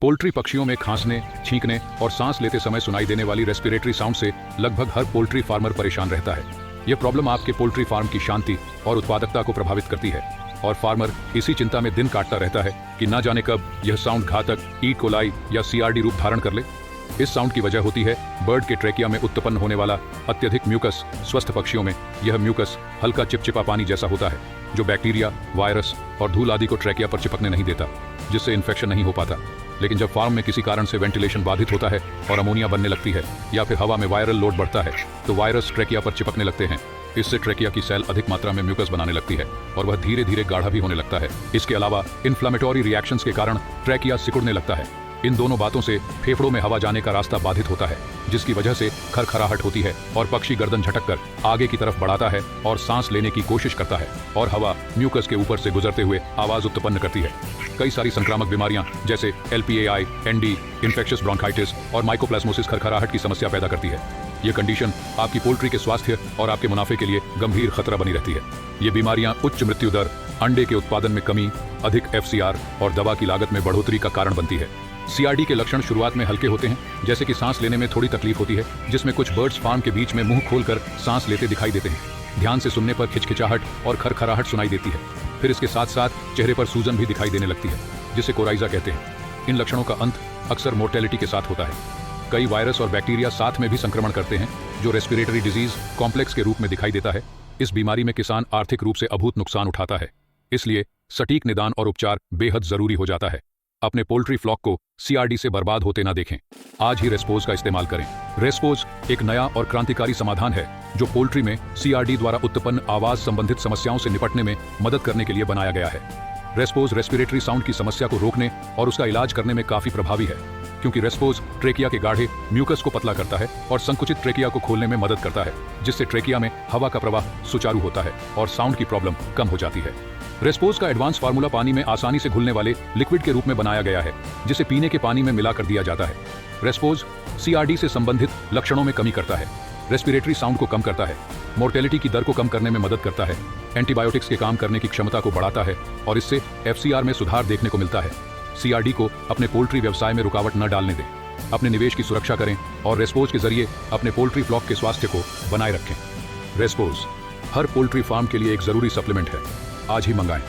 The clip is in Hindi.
पोल्ट्री पक्षियों में खांसने, छींकने और सांस लेते समय सुनाई देने वाली रेस्पिरेटरी साउंड से लगभग हर पोल्ट्री फार्मर परेशान रहता है। यह प्रॉब्लम आपके पोल्ट्री फार्म की शांति और उत्पादकता को प्रभावित करती है और फार्मर इसी चिंता में दिन काटता रहता है कि न जाने कब यह साउंड घातक ई कोलाई या सीआरडी रूप धारण कर ले। इस साउंड की वजह होती है बर्ड के ट्रेकिया में उत्पन्न होने वाला अत्यधिक म्यूकस। स्वस्थ पक्षियों में यह म्यूकस हल्का चिपचिपा पानी जैसा होता है जो बैक्टीरिया, वायरस और धूल आदि को ट्रेकिया पर चिपकने नहीं देता, जिससे इन्फेक्शन नहीं हो पाता। लेकिन जब फार्म में किसी कारण से वेंटिलेशन बाधित होता है और अमोनिया बनने लगती है या फिर हवा में वायरल लोड बढ़ता है तो वायरस ट्रेकिया पर चिपकने लगते हैं। इससे ट्रेकिया की सेल अधिक मात्रा में म्यूकस बनाने लगती है और वह धीरे धीरे गाढ़ा भी होने लगता है। इसके अलावा इन्फ्लामेटरी रिएक्शंस के कारण ट्रेकिया सिकुड़ने लगता है। इन दोनों बातों से फेफड़ों में हवा जाने का रास्ता बाधित होता है, जिसकी वजह से खरखराहट होती है और पक्षी गर्दन झटककर आगे की तरफ बढ़ाता है और सांस लेने की कोशिश करता है और हवा म्यूकस के ऊपर से गुजरते हुए आवाज उत्पन्न करती है। कई सारी संक्रामक बीमारियां जैसे LPAI, ND, इन्फेक्शियस ब्रोंकाइटिस और माइकोप्लाज्मोसिस खरखराहट की समस्या पैदा करती है। ये कंडीशन आपकी पोल्ट्री के स्वास्थ्य और आपके मुनाफे के लिए गंभीर खतरा बनी रहती है। ये बीमारियां उच्च मृत्यु दर, अंडे के उत्पादन में कमी, अधिक FCR और दवा की लागत में बढ़ोतरी का कारण बनती है। CRD के लक्षण शुरुआत में हल्के होते हैं, जैसे कि सांस लेने में थोड़ी तकलीफ होती है, जिसमें कुछ बर्ड्स फार्म के बीच में मुंह खोलकर सांस लेते दिखाई देते हैं। ध्यान से सुनने पर खिचखिचाहट और खरखराहट सुनाई देती है। फिर इसके साथ साथ चेहरे पर सूजन भी दिखाई देने लगती है, जिसे कोराइजा कहते हैं। इन लक्षणों का अंत अक्सर मोर्टेलिटी के साथ होता है। कई वायरस और बैक्टीरिया साथ में भी संक्रमण करते हैं, जो रेस्पिरेटरी डिजीज कॉम्प्लेक्स के रूप में दिखाई देता है। इस बीमारी में किसान आर्थिक रूप से अभूत नुकसान उठाता है, इसलिए सटीक निदान और उपचार बेहद जरूरी हो जाता है। अपने पोल्ट्री फ्लॉक को CRD से बर्बाद होते ना देखें। आज ही रेस्पोज का इस्तेमाल करें। रेस्पोज एक नया और क्रांतिकारी समाधान है जो पोल्ट्री में CRD द्वारा उत्पन्न आवाज संबंधित समस्याओं से निपटने में मदद करने के लिए बनाया गया है। रेस्पोज रेस्पिरेटरी साउंड की समस्या को रोकने और उसका इलाज करने में काफी प्रभावी है, क्योंकि रेस्पोज ट्रेकिया के गाढ़े म्यूकस को पतला करता है और संकुचित ट्रेकिया को खोलने में मदद करता है, जिससे ट्रेकिया में हवा का प्रवाह सुचारू होता है और साउंड की प्रॉब्लम कम हो जाती है। रेस्पोज का एडवांस फार्मूला पानी में आसानी से घुलने वाले लिक्विड के रूप में बनाया गया है, जिसे पीने के पानी में मिलाकर दिया जाता है। रेस्पोज CRD से संबंधित लक्षणों में कमी करता है, रेस्पिरेटरी साउंड को कम करता है, मोर्टेलिटी की दर को कम करने में मदद करता है, एंटीबायोटिक्स के काम करने की क्षमता को बढ़ाता है और इससे FCR में सुधार देखने को मिलता है। CRD को अपने पोल्ट्री व्यवसाय में रुकावट न डालने दें। अपने निवेश की सुरक्षा करें और रेस्पोज के जरिए अपने पोल्ट्री फ्लॉक के स्वास्थ्य को बनाए रखें। रेस्पोज हर पोल्ट्री फार्म के लिए एक जरूरी सप्लीमेंट है। आज ही मंगाएं।